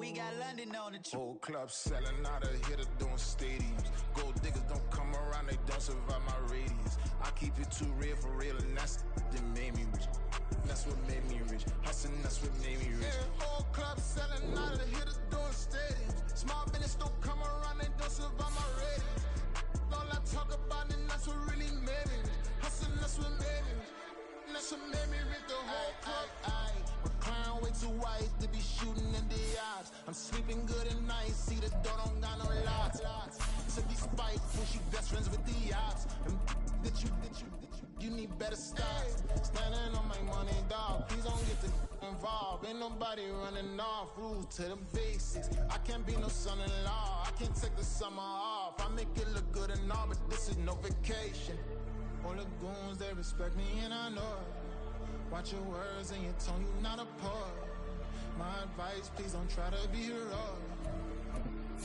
we got London on the trip. Whole club selling out of hitter doing stadiums. Gold diggers don't come around, they don't survive my radius. I keep it too real for real, and that's that made me rich. That's what made me rich. Hustling, that's what made me rich. Yeah, whole club selling out of hitters doing stadiums. Small business don't come around, they don't survive my radius. All I talk about, and that's what really made me rich. Hustling, that's what made me rich. That's what made me rich. The whole club. My crown way too white to be shooting in the eyes. I'm sleeping good at night. See the door don't got no locks. To be spiteful, she best friends with the ops. You need better styles. Standing on my money, dog. Please don't get involved. Ain't nobody running off. Rules to the basics. I can't be no son-in-law. I can't take the summer off. I make it look good and all, but this is no vacation. All the goons, they respect me and I know it. Watch your words and your tone, you not a poet. My advice, please don't try to be heroic.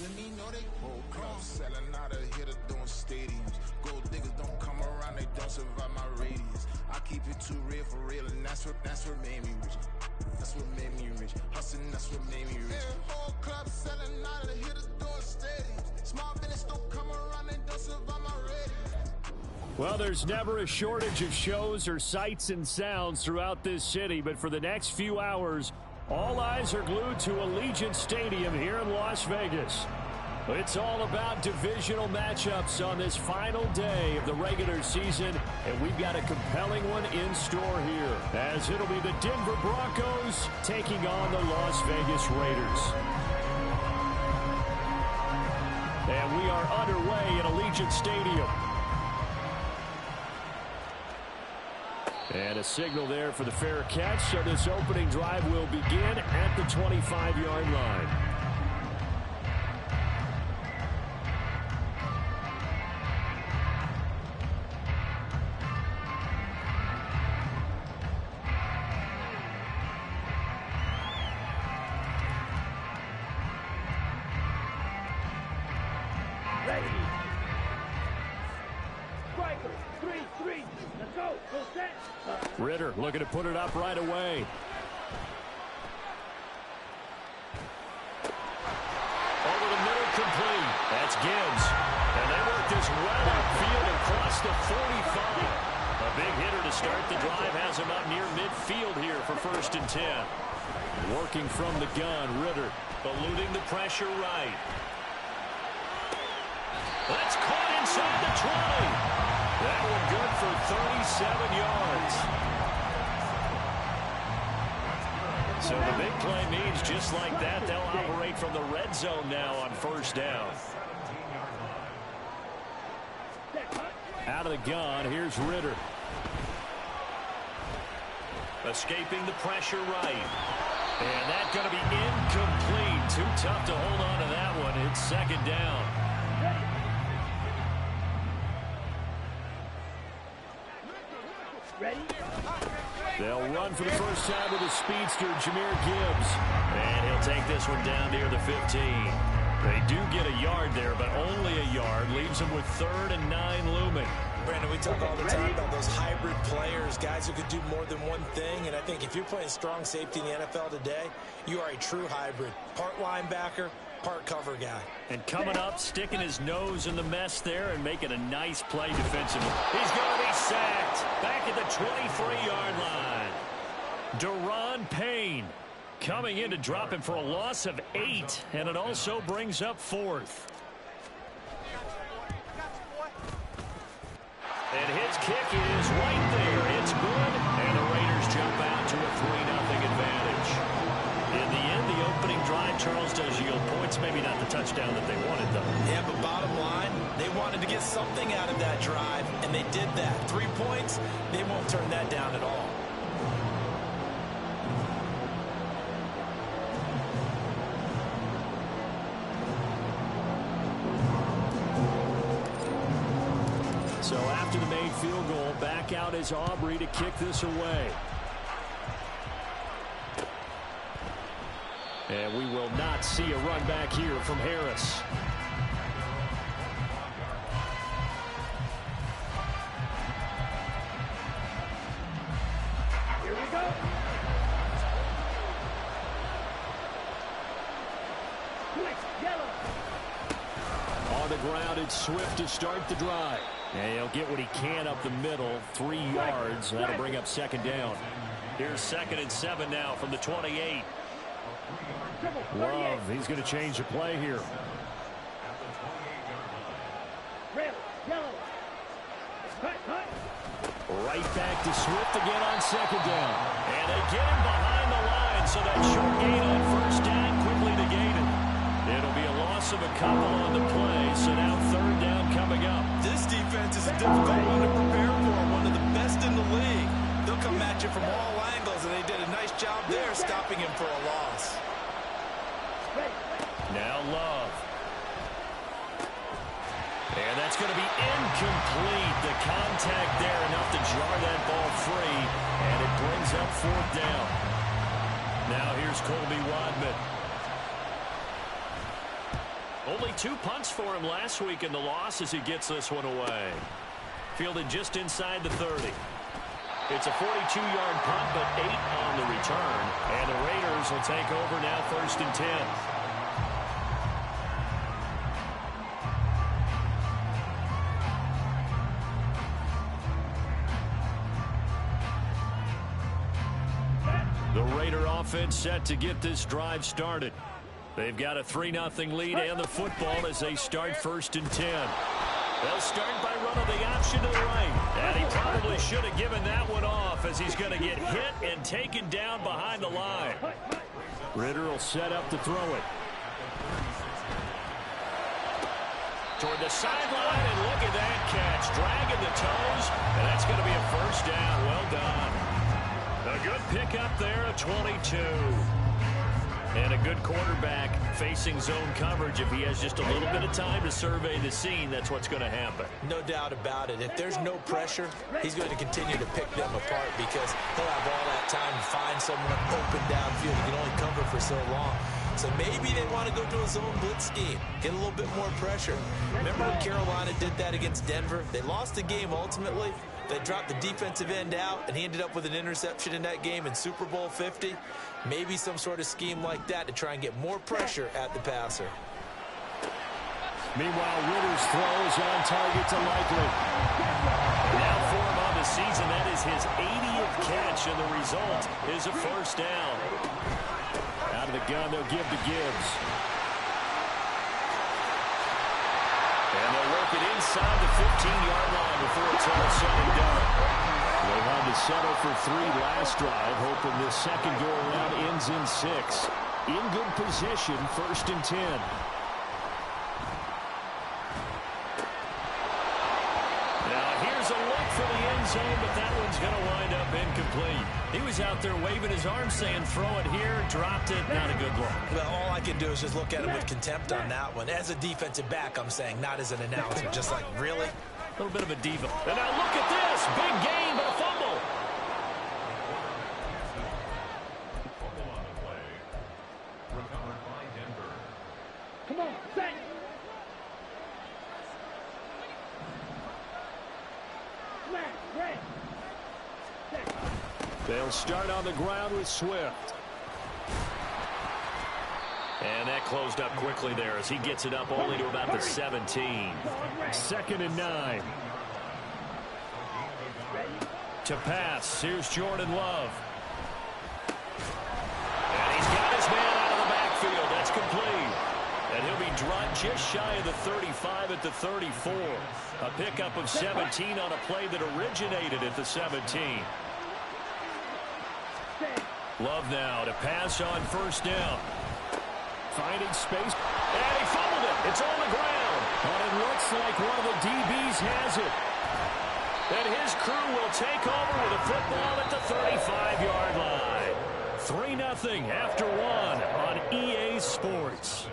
Let me know they whole club selling out of hitter doing stadiums. Gold diggers don't come around, they don't survive my radius. I keep it too real for real, and that's what made me rich. That's what made me rich. Hustling, that's what made me rich. Yeah, whole club selling out of hitters doing stadiums. Small business don't come around, they don't survive my radius. Well, there's never a shortage of shows or sights and sounds throughout this city, but for the next few hours, all eyes are glued to Allegiant Stadium here in Las Vegas. It's all about divisional matchups on this final day of the regular season, and we've got a compelling one in store here, as it'll be the Denver Broncos taking on the Las Vegas Raiders. And we are underway at Allegiant Stadium. And a signal there for the fair catch, so this opening drive will begin at the 25-yard line. Ready. Strikers, 3-3. Let's go. Go set. Ritter looking to put it up right away. Over the middle, complete. That's Gibbs. And they work this well upfield across the 45. A big hitter to start the drive has him up near midfield here for 1st and 10. Working from the gun, Ritter eluding the pressure right. That's caught inside the 20. That one good for 37 yards. So the big play means just like that, they'll operate from the red zone now on 1st down. Out of the gun, here's Ritter. Escaping the pressure right. And that's going to be incomplete. Too tough to hold on to that one. It's 2nd down. Ready? They'll run for the first time with a speedster, Jahmyr Gibbs. And he'll take this one down near the 15. They do get a yard there, but only a yard. Leaves them with 3rd and 9 looming. Brandon, we talk all the time about those hybrid players, guys who could do more than one thing. And I think if you're playing strong safety in the NFL today, you are a true hybrid. Part linebacker, part cover guy. And coming up, sticking his nose in the mess there and making a nice play defensively. He's going to be sacked back at the 23-yard line. Daron Payne coming in to drop him for a loss of 8, and it also brings up 4th. And his kick is right there. It's good, and the Raiders jump out to a 3-0 advantage. In the end, the opening drive, Charles, does yield points. Maybe not the touchdown that they wanted, though. Yeah, but bottom line, they wanted to get something out of that drive, and they did that. 3 points, they won't turn that down at all. So after the made field goal, back out is Aubrey to kick this away. And we will not see a run back here from Harris. Here we go. ground. It's Swift to start the drive. And he'll get what he can up the middle, 3 yards. That'll bring up second down. Here's 2nd and 7 now from the 28. Love, he's going to change the play here. Right back to Swift again on 2nd down. And they get him behind the line, so that short gain on 1st down quickly negated. It'll be a loss of a couple on the play, so now 3rd down coming up. This defense is a difficult one to prepare for, one of the best in the league. They'll come at you from all angles, and they did a nice job there stopping him for a loss. Now Love. And that's going to be incomplete. The contact there enough to jar that ball free, and it brings up 4th down. Now here's Colby Wadman. Only 2 punts for him last week in the loss as he gets this one away. Fielded just inside the 30. It's a 42-yard punt, but 8 on the return. And the Raiders will take over now 1st and 10. The Raider offense set to get this drive started. They've got a 3-0 lead and the football as they start 1st and 10. They'll start by running the option to the right. And he probably should have given that one off as he's going to get hit and taken down behind the line. Ritter will set up to throw it. Toward the sideline, and look at that catch. Dragging the toes, and that's going to be a 1st down. Well done. A good pickup there at 22. And a good quarterback facing zone coverage. If he has just a little bit of time to survey the scene, that's what's going to happen. No doubt about it. If there's no pressure, he's going to continue to pick them apart because he'll have all that time to find someone open downfield. He can only cover for so long. So maybe they want to go to a zone blitz scheme, get a little bit more pressure. Remember when Carolina did that against Denver? They lost the game ultimately. They dropped the defensive end out, and he ended up with an interception in that game in Super Bowl 50. Maybe some sort of scheme like that to try and get more pressure at the passer. Meanwhile, Ritter's throws on target to Likely. Now for him on the season, that is his 80th catch, and the result is a 1st down. Out of the gun, they'll give to Gibbs. And they'll work it inside the 15-yard line before it's all said and done. They had to settle for 3 last drive, hoping this second go-around ends in 6. In good position, 1st and 10. Now here's a look for the end zone, but that one's going to wind up incomplete. He was out there waving his arm saying, throw it here, dropped it, not a good look. Well, all I can do is just look at him with contempt on that one. As a defensive back, I'm saying, not as an announcer. Just like, really? A little bit of a diva. And now look at this. Big gain, but a fumble. Come on, set. They'll start on the ground with Swift. And that closed up quickly there as he gets it up only to about the 17. 2nd and 9. To pass, here's Jordan Love. And he's got his man out of the backfield. That's complete. And he'll be dropped just shy of the 35 at the 34. A pickup of 17 on a play that originated at the 17. Love now to pass on 1st down. Finding space, and he fumbled it. It's on the ground, and it looks like one of the DBs has it. And his crew will take over with a football at the 35-yard line. 3-0 after 1 on EA Sports.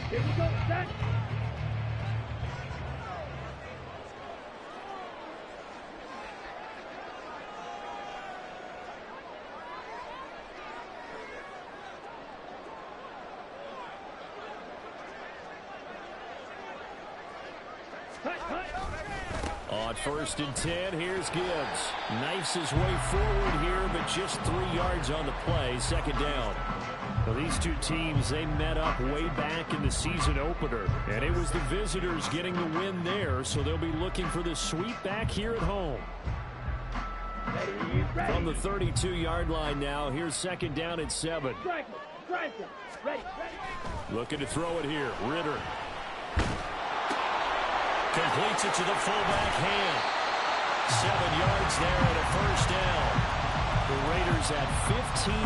Here we go, set. On 1st and 10, here's Gibbs. Knifes his way forward here, but just 3 yards on the play. 2nd down. Well, these two teams, they met up way back in the season opener, and it was the visitors getting the win there, so they'll be looking for the sweep back here at home. From the 32-yard line now, here's 2nd down and 7. Looking to throw it here. Ritter completes it to the fullback hand. 7 yards there and a 1st down. The Raiders at 15-1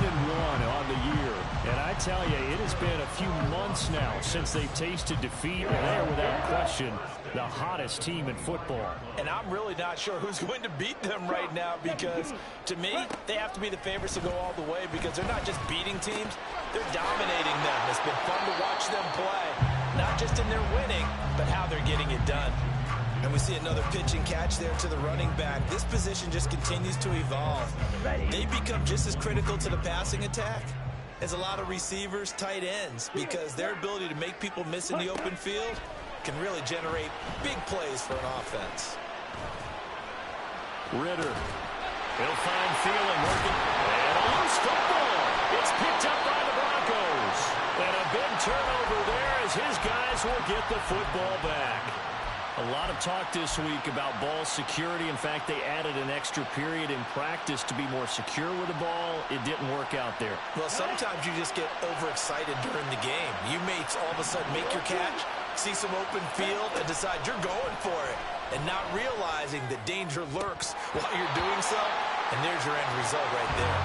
on the year. And I tell you, it has been a few months now since they've tasted defeat, and they are without question the hottest team in football. And I'm really not sure who's going to beat them right now, because to me, they have to be the favorites to go all the way, because they're not just beating teams, they're dominating them. It's been fun to watch them play, not just in their winning, but how they're getting it done. And we see another pitch and catch there to the running back. This position just continues to evolve. They become just as critical to the passing attack as a lot of receivers, tight ends, because their ability to make people miss in the open field can really generate big plays for an offense. Ritter. He'll find Thielen working. And a loose football. It's picked up by the Broncos. And a big turnover there as his guys will get the football back. A lot of talk this week about ball security. In fact, they added an extra period in practice to be more secure with the ball. It didn't work out there. Well, sometimes you just get overexcited during the game. You may all of a sudden make your catch, see some open field, and decide you're going for it, and not realizing that danger lurks while you're doing so. And there's your end result right there.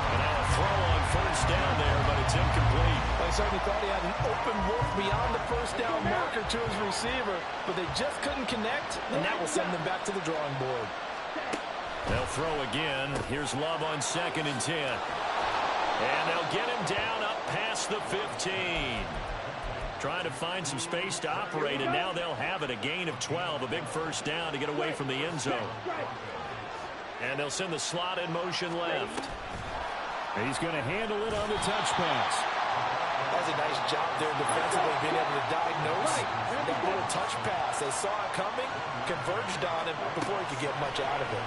And now a throw on 1st down there, but it's incomplete. I certainly thought he had an open look beyond the 1st down marker to his receiver, but they just couldn't connect, and that will send them back to the drawing board. They'll throw again. Here's Love on 2nd and 10. And they'll get him down up past the 15. Trying to find some space to operate, and now they'll have it. A gain of 12, a big 1st down to get away from the end zone. And they'll send the slot in motion left. He's going to handle it on the touch pass. That's a nice job there defensively, being able to diagnose that little touch pass. They saw it coming, converged on him before he could get much out of it.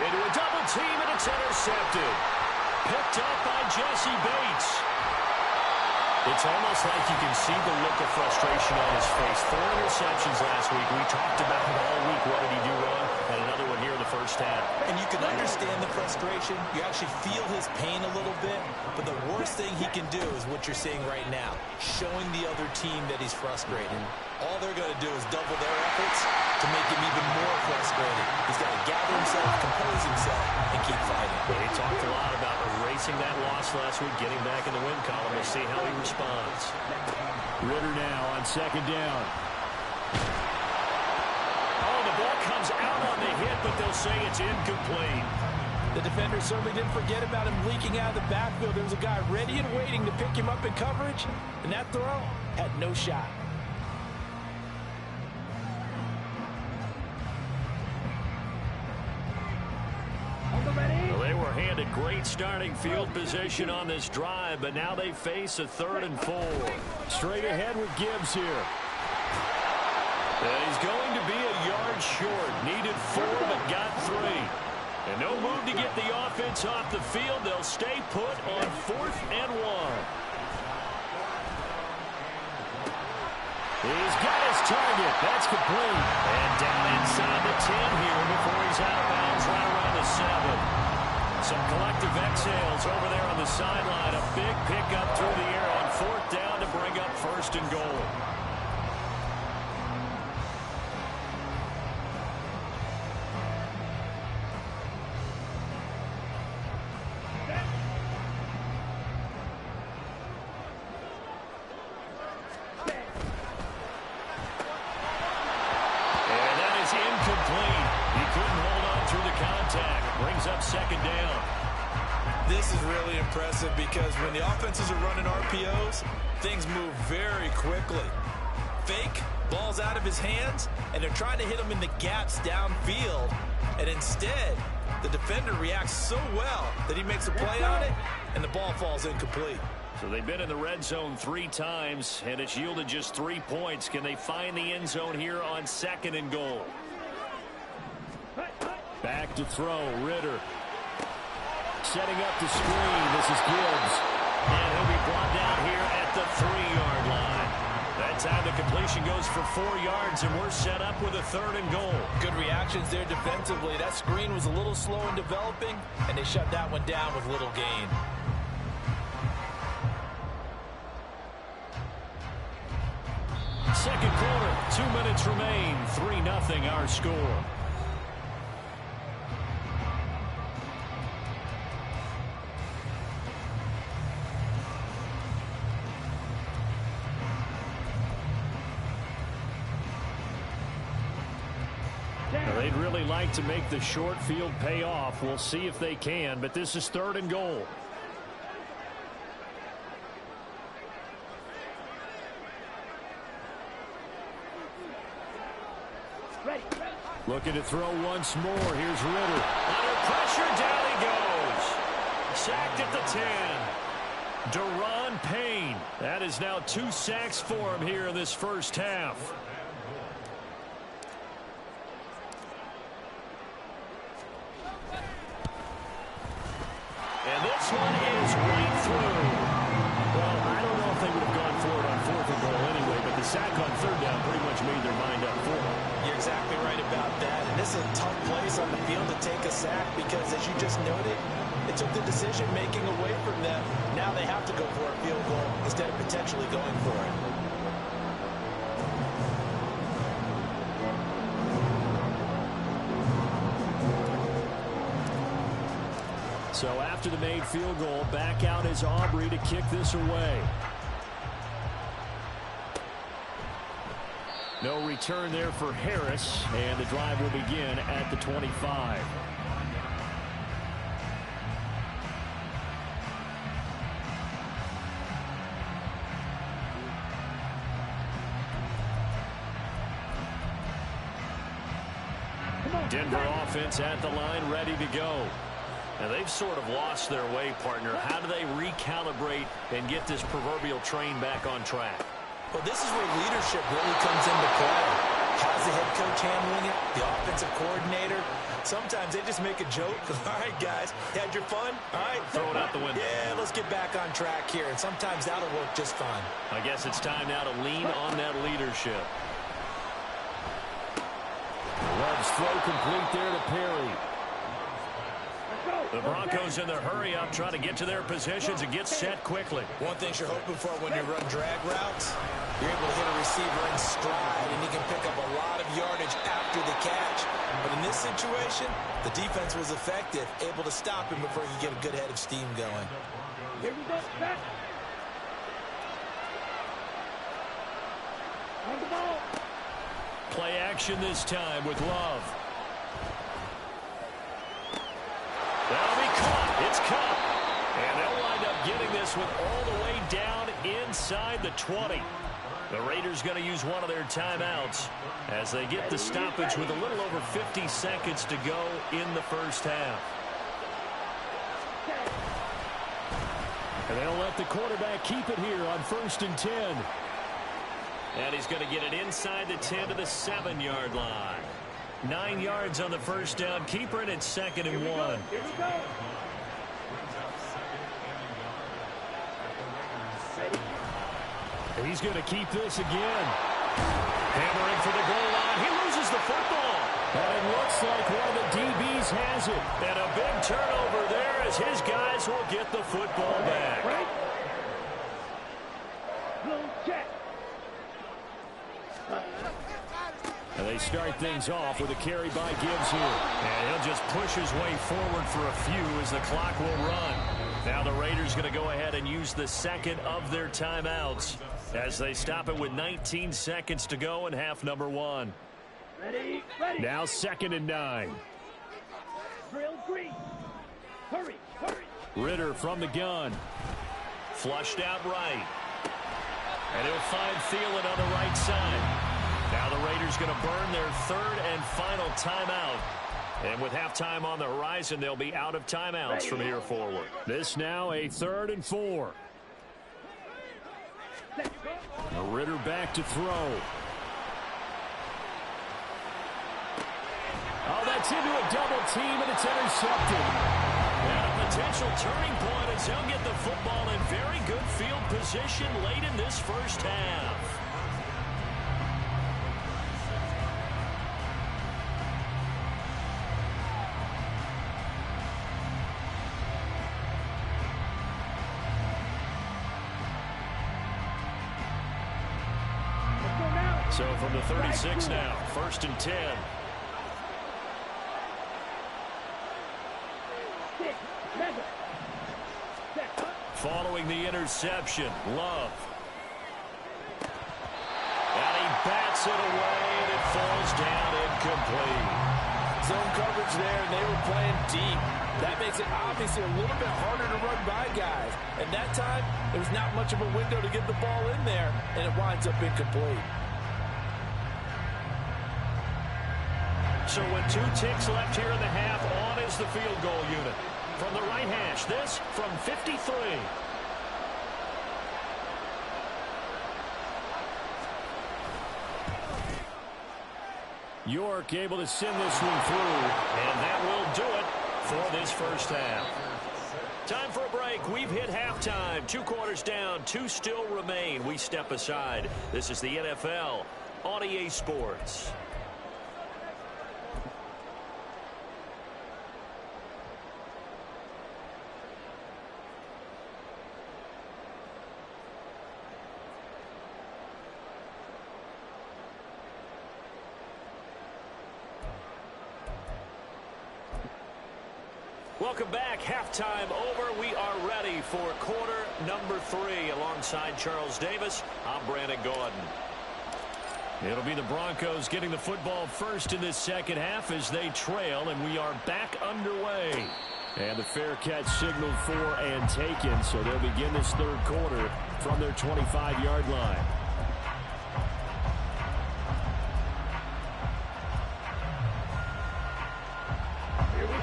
Into a double team, and it's intercepted. Picked up by Jesse Bates. It's almost like you can see the look of frustration on his face. 4 interceptions last week. We talked about it all week. What did he do wrong? And another one here in the 1st half. And you can understand the frustration. You actually feel his pain a little bit. But the worst thing he can do is what you're seeing right now, showing the other team that he's frustrated. All they're going to do is double their efforts to make him even more frustrated. He's got to gather himself, compose himself, and keep fighting. He talked a lot about erasing that loss last week, getting back in the win column. We'll see how he responds. Ritter now on 2nd down. Oh, the ball comes out on the hit, but they'll say it's incomplete. The defender certainly didn't forget about him leaking out of the backfield. There was a guy ready and waiting to pick him up in coverage, and that throw had no shot. Well, they were handed great starting field position on this drive, but now they face a 3rd and 4. Straight ahead with Gibbs here. And he's going to be a yard short. Needed 4, but got 3. And no move to get the offense off the field. They'll stay put on 4th and 1. He's got his target. That's complete. And down inside the 10 here before he's out of bounds right around the 7. Some collective exhales over there on the sideline. A big pickup through the air on 4th down to bring up 1st and goal. Incomplete. He couldn't hold on through the contact. Brings up 2nd down. This is really impressive because when the offenses are running RPOs, things move very quickly. Fake, ball's out of his hands, and they're trying to hit him in the gaps downfield. And instead, the defender reacts so well that he makes a play on it, and the ball falls incomplete. So they've been in the red zone 3 times, and it's yielded just 3 points. Can they find the end zone here on 2nd and goal? Back to throw, Ritter. Setting up the screen, this is Gibbs. And he'll be brought down here at the 3-yard line. That time the completion goes for 4 yards, and we're set up with a 3rd and goal. Good reactions there defensively. That screen was a little slow in developing, and they shut that one down with little gain. Second quarter, 2 minutes remain, 3-0 our score. They'd really like to make the short field pay off. We'll see if they can, but this is 3rd and goal. Looking to throw once more. Here's Ritter. Under pressure, down he goes. Sacked at the 10. Deron Payne. That is now 2 sacks for him here in this first half. And this one is right through. Well, I don't know if they would have gone for it on 4th and goal anyway, but the sack on 3rd down pretty much made their mind up for them. You're exactly right about that. And this is a tough place on the field to take a sack because, as you just noted, it took the decision-making away from them. Now they have to go for a field goal instead of potentially going for it. So after the made field goal, back out is Aubrey to kick this away. No return there for Harris, and the drive will begin at the 25. Denver offense at the line, ready to go. Now, they've sort of lost their way, partner. How do they recalibrate and get this proverbial train back on track? Well, this is where leadership really comes into play. How's the head coach handling it? The offensive coordinator? Sometimes they just make a joke. All right, guys, you had your fun? All right. Throw it out the window. Yeah, let's get back on track here. And sometimes that'll work just fine. I guess it's time now to lean on that leadership. Love's throw complete there to Perry. The Broncos in their hurry-up trying to get to their positions and get set quickly. One thing you're hoping for when you run drag routes, you're able to hit a receiver in stride, and he can pick up a lot of yardage after the catch. But in this situation, the defense was effective, able to stop him before he could get a good head of steam going. Here we go, back. On the ball. Play action this time with Love. That'll be caught. It's caught. And they'll wind up getting this one all the way down inside the 20. The Raiders going to use one of their timeouts as they get the stoppage with a little over 50 seconds to go in the first half. And they'll let the quarterback keep it here on 1st and 10. And he's going to get it inside the 10 to the 7-yard line. 9 yards on the first down. Keeper, and it's 2nd and 1. Here we go. And he's going to keep this again. Hammering for the goal line. He loses the football. And it looks like one of the DBs has it. And a big turnover there as his guys will get the football back. Right. Little check. And they start things off with a carry by Gibbs here. And he'll just push his way forward for a few as the clock will run. Now the Raiders going to go ahead and use the second of their timeouts as they stop it with 19 seconds to go in half number 1. Ready, ready. Now 2nd and 9. Drill green. Hurry, hurry. Ritter from the gun. Flushed out right. And he'll find Thielen on the right side. Now the Raiders going to burn their 3rd and final timeout. And with halftime on the horizon, they'll be out of timeouts from here forward. This now a 3rd and 4. Now Ritter back to throw. Oh, that's into a double team, and it's intercepted. And a potential turning point as he'll get the football in very good field position late in this first half. So from the 36 now, 1st and 10. Following the interception, Love. And he bats it away, and it falls down incomplete. Zone coverage there, and they were playing deep. That makes it obviously a little bit harder to run by guys. And that time, there's not much of a window to get the ball in there, and it winds up incomplete. So with 2 ticks left here in the half, on is the field goal unit. From the right hash, this from 53. York able to send this one through, and that will do it for this first half. Time for a break. We've hit halftime. 2 quarters down, 2 still remain. We step aside. This is the NFL on EA Sports. Welcome back. Halftime over. We are ready for quarter number 3. Alongside Charles Davis, I'm Brandon Gordon. It'll be the Broncos getting the football first in this second half as they trail, and we are back underway. And the fair catch signaled for and taken, so they'll begin this third quarter from their 25-yard line.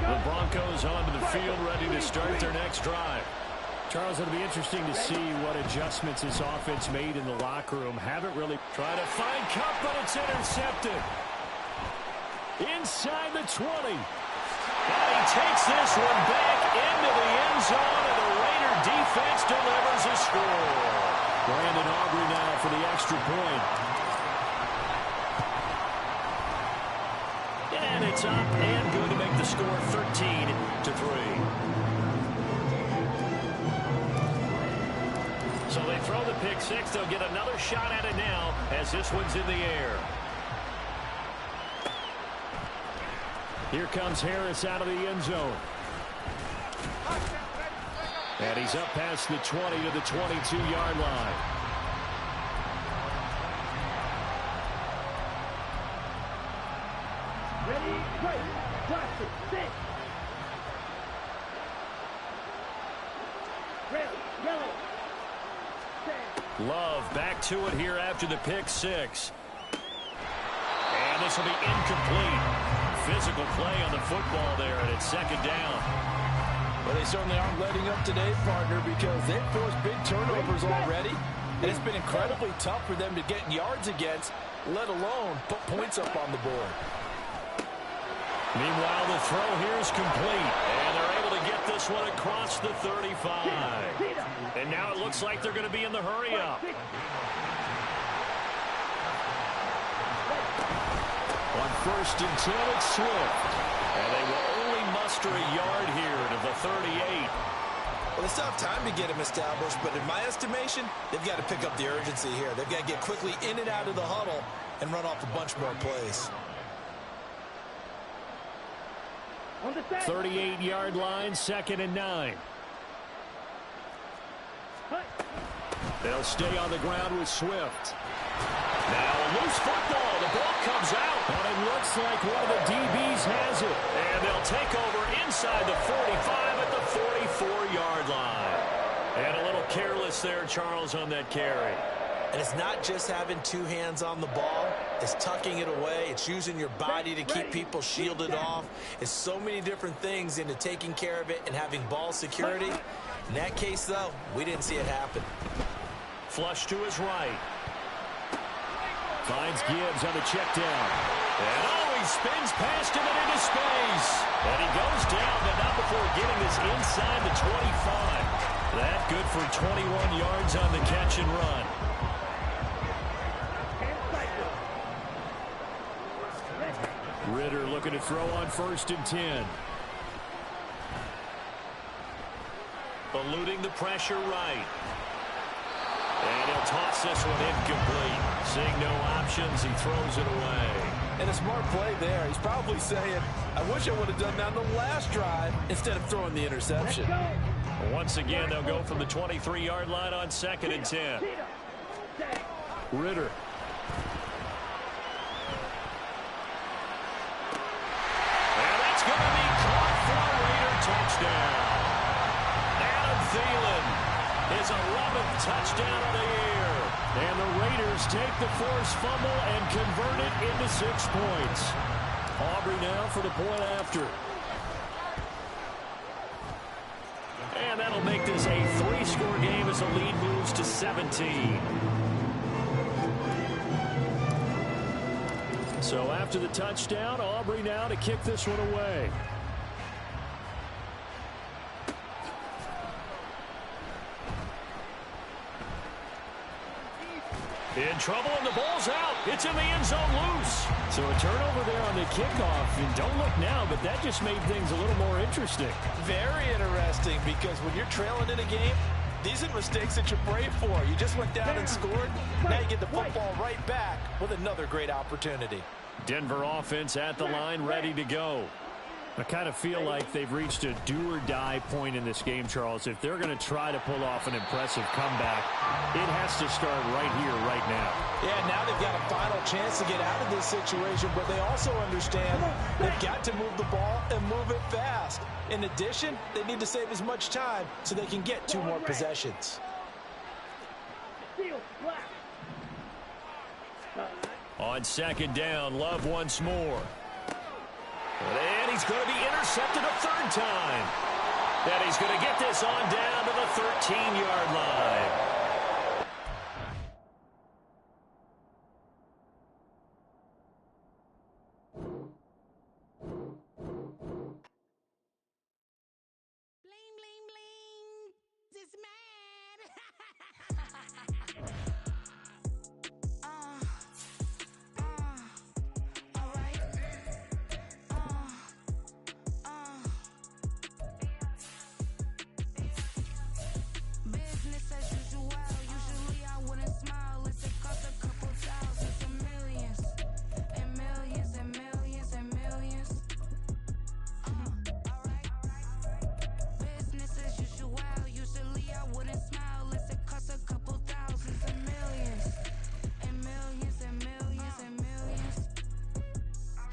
The Broncos onto the field, ready to start their next drive. Charles, it'll be interesting to see what adjustments this offense made in the locker room. Haven't really tried to find Cup, but it's intercepted. Inside the 20. And he takes this one back into the end zone, and the Raider defense delivers a score. Brandon Aubrey now for the extra point. And it's up and good to make the score 13-3. So they throw the pick six. They'll get another shot at it now as this one's in the air. Here comes Harris out of the end zone. And he's up past the 20 to the 22-yard line. Ready, right, blast it, sit. Red, yellow, set. Love back to it here after the pick six. And this will be incomplete. Physical play on the football there, and it's second down. Well, they certainly aren't letting up today, partner, because they've forced big turnovers already. And it's been incredibly tough for them to get yards against, let alone put points up on the board. Meanwhile, the throw here is complete, and they're able to get this one across the 35. And now it looks like they're going to be in the hurry-up. On 1st and 10, it's Swift. And they will only muster a yard here to the 38. Well, they still have time to get him established, but in my estimation, they've got to pick up the urgency here. They've got to get quickly in and out of the huddle and run off a bunch more plays. 38-yard line, 2nd and 9. They'll stay on the ground with Swift. Now a loose football. The ball comes out. And it looks like one of the DBs has it. And they'll take over inside the 45 at the 44-yard line. And a little careless there, Charles, on that carry. And it's not just having 2 hands on the ball. It's tucking it away. It's using your body to keep people shielded off. It's so many different things into taking care of it and having ball security. In that case, though, we didn't see it happen. Flush to his right. Finds Gibbs on the check down. And he spins past him and into space. And he goes down, but not before getting this inside the 25. That good for 21 yards on the catch and run. Ritter looking to throw on 1st and 10. Eluding the pressure right. And he'll toss this one incomplete. Seeing no options, he throws it away. And a smart play there. He's probably saying, I wish I would have done that on the last drive instead of throwing the interception. Once again, they'll go from the 23-yard line on 2nd and 10. Ritter. And that's going to be caught for a Raider touchdown. Adam Thielen, his 11th touchdown of the year. And the Raiders take the forced fumble and convert it into 6 points. Aubrey now for the point after. And that'll make this a 3-score game as the lead moves to 17. So after the touchdown, Aubrey now to kick this one away. In trouble, and the ball's out. It's in the end zone loose. So a turnover there on the kickoff. And don't look now, but that just made things a little more interesting. Very interesting, because when you're trailing in a game, these are mistakes that you pray for. You just went down and scored. Now you get the football right back with another great opportunity. Denver offense at the line, ready to go. I kind of feel like they've reached a do-or-die point in this game, Charles. If they're going to try to pull off an impressive comeback, it has to start right here, right now. Yeah, now they've got a final chance to get out of this situation, but they also understand they've got to move the ball and move it fast. In addition, they need to save as much time so they can get 2 more possessions. On 2nd down, Love once more. And he's going to be intercepted a 3rd time. And he's going to get this on down to the 13-yard line.